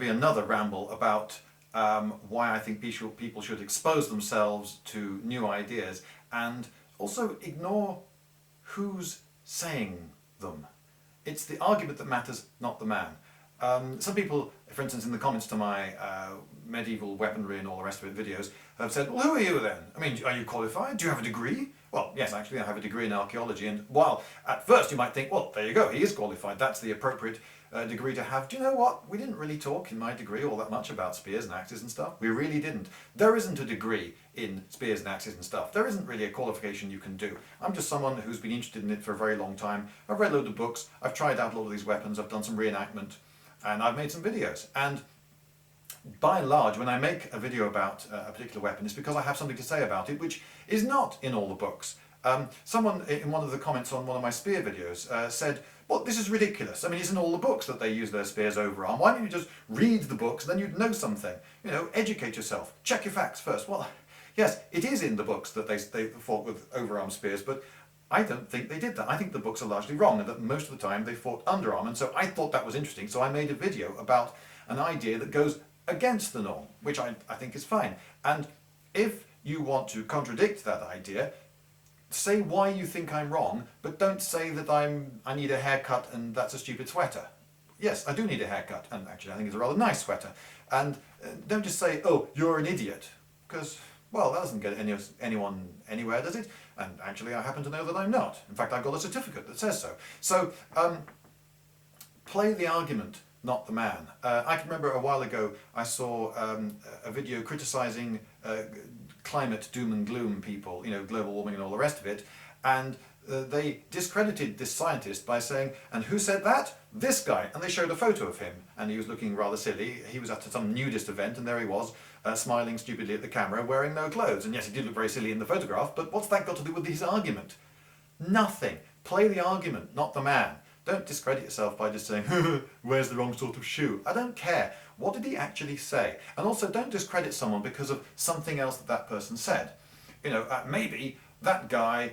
be another ramble about why I think people should expose themselves to new ideas and also ignore who's saying them. It's the argument that matters, not the man. Some people, for instance, in the comments to my medieval weaponry and all the rest of it videos, have said, well, who are you then? I mean, are you qualified? Do you have a degree? Well, yes, actually, I have a degree in archaeology, and while at first you might think, well, there you go, he is qualified, that's the appropriate degree to have. Do you know what? We didn't really talk in my degree all that much about spears and axes and stuff. We really didn't. There isn't a degree in spears and axes and stuff. There isn't really a qualification you can do. I'm just someone who's been interested in it for a very long time. I've read a load of books, I've tried out a lot of these weapons, I've done some reenactment, and I've made some videos. And by and large, when I make a video about a particular weapon, it's because I have something to say about it, which is not in all the books. Someone in one of the comments on one of my spear videos said, well, this is ridiculous. I mean, it's in all the books that they use their spears overarm. Why don't you just read the books and then you'd know something? You know, educate yourself. Check your facts first. Well, yes, it is in the books that they fought with overarm spears, but I don't think they did that. I think the books are largely wrong and that most of the time they fought underarm. And so I thought that was interesting. So I made a video about an idea that goes against the norm, which I think is fine. And if you want to contradict that idea, say why you think I'm wrong, but don't say that I need a haircut and that's a stupid sweater. Yes, I do need a haircut, and actually I think it's a rather nice sweater. And don't just say, oh, you're an idiot, because, well, that doesn't get anyone anywhere, does it? And actually I happen to know that I'm not. In fact, I've got a certificate that says so. So, play the argument, not the man. I can remember a while ago I saw a video criticising climate doom and gloom people, you know, global warming and all the rest of it, and they discredited this scientist by saying, and who said that? This guy. And they showed a photo of him, and he was looking rather silly. He was at some nudist event, and there he was, smiling stupidly at the camera, wearing no clothes. And yes, he did look very silly in the photograph, but what's that got to do with his argument? Nothing. Play the argument, not the man. Don't discredit yourself by just saying, where's the wrong sort of shoe? I don't care. What did he actually say? And also, don't discredit someone because of something else that person said. You know, maybe that guy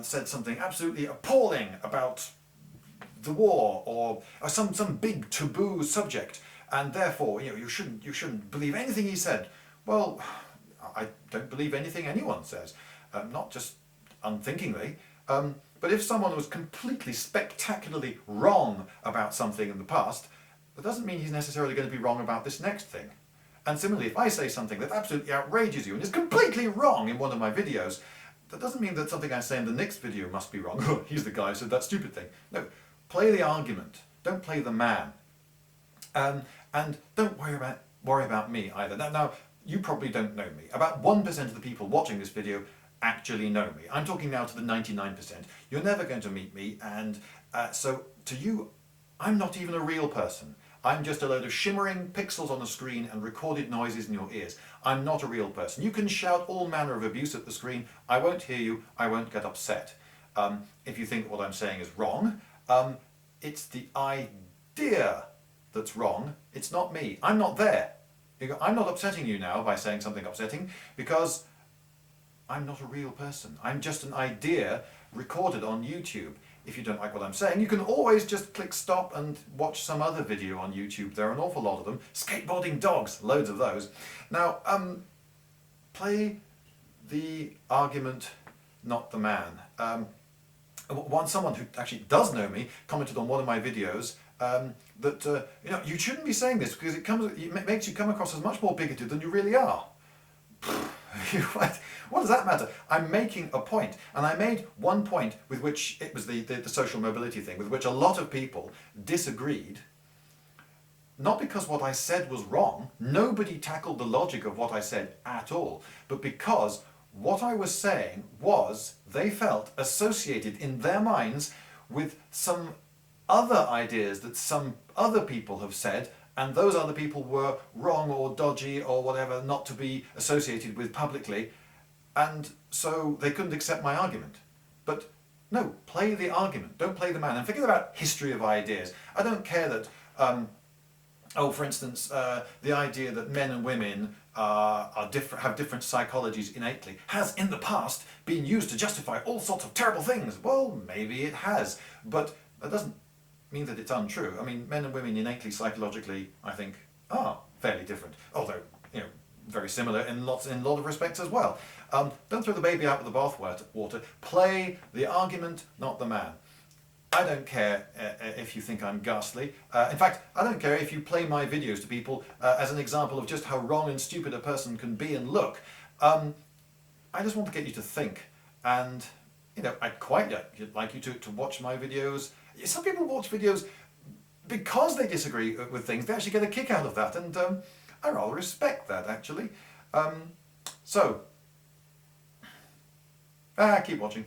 said something absolutely appalling about the war or some big taboo subject, and therefore, you know, you shouldn't believe anything he said. Well, I don't believe anything anyone says, not just unthinkingly. But if someone was completely spectacularly wrong about something in the past, that doesn't mean he's necessarily going to be wrong about this next thing. And similarly, if I say something that absolutely outrages you and is completely wrong in one of my videos, that doesn't mean that something I say in the next video must be wrong. Oh, he's the guy who said that stupid thing. No, play the argument. Don't play the man. And don't worry about me either. Now, you probably don't know me. About 1% of the people watching this video actually know me. I'm talking now to the 99%. You're never going to meet me, and so to you, I'm not even a real person. I'm just a load of shimmering pixels on a screen and recorded noises in your ears. I'm not a real person. You can shout all manner of abuse at the screen. I won't hear you. I won't get upset. If you think what I'm saying is wrong, it's the idea that's wrong. It's not me. I'm not there. I'm not upsetting you now by saying something upsetting because I'm not a real person. I'm just an idea recorded on YouTube. If you don't like what I'm saying, you can always just click stop and watch some other video on YouTube. There are an awful lot of them. Skateboarding dogs, loads of those. Now, play the argument, not the man. Someone who actually does know me commented on one of my videos that you know, you shouldn't be saying this because it makes you come across as much more bigoted than you really are. What does that matter? I'm making a point, and I made one point with which it was the social mobility thing, with which a lot of people disagreed, not because what I said was wrong, nobody tackled the logic of what I said at all, but because what I was saying was, they felt, associated in their minds with some other ideas that some other people have said, and those other people were wrong or dodgy or whatever, not to be associated with publicly, and so they couldn't accept my argument. But no, play the argument, don't play the man, and forget about history of ideas. I don't care that, for instance, the idea that men and women have different psychologies innately has in the past been used to justify all sorts of terrible things. Well, maybe it has, but that doesn't mean that it's untrue. I mean, men and women innately, psychologically, I think, are fairly different, although very similar in a lot of respects as well. Don't throw the baby out with the bathwater. Play the argument, not the man. I don't care if you think I'm ghastly. In fact, I don't care if you play my videos to people as an example of just how wrong and stupid a person can be and look. I just want to get you to think, and I'd quite like you to watch my videos. Some people watch videos because they disagree with things. They actually get a kick out of that, and I rather respect that, actually. So, keep watching.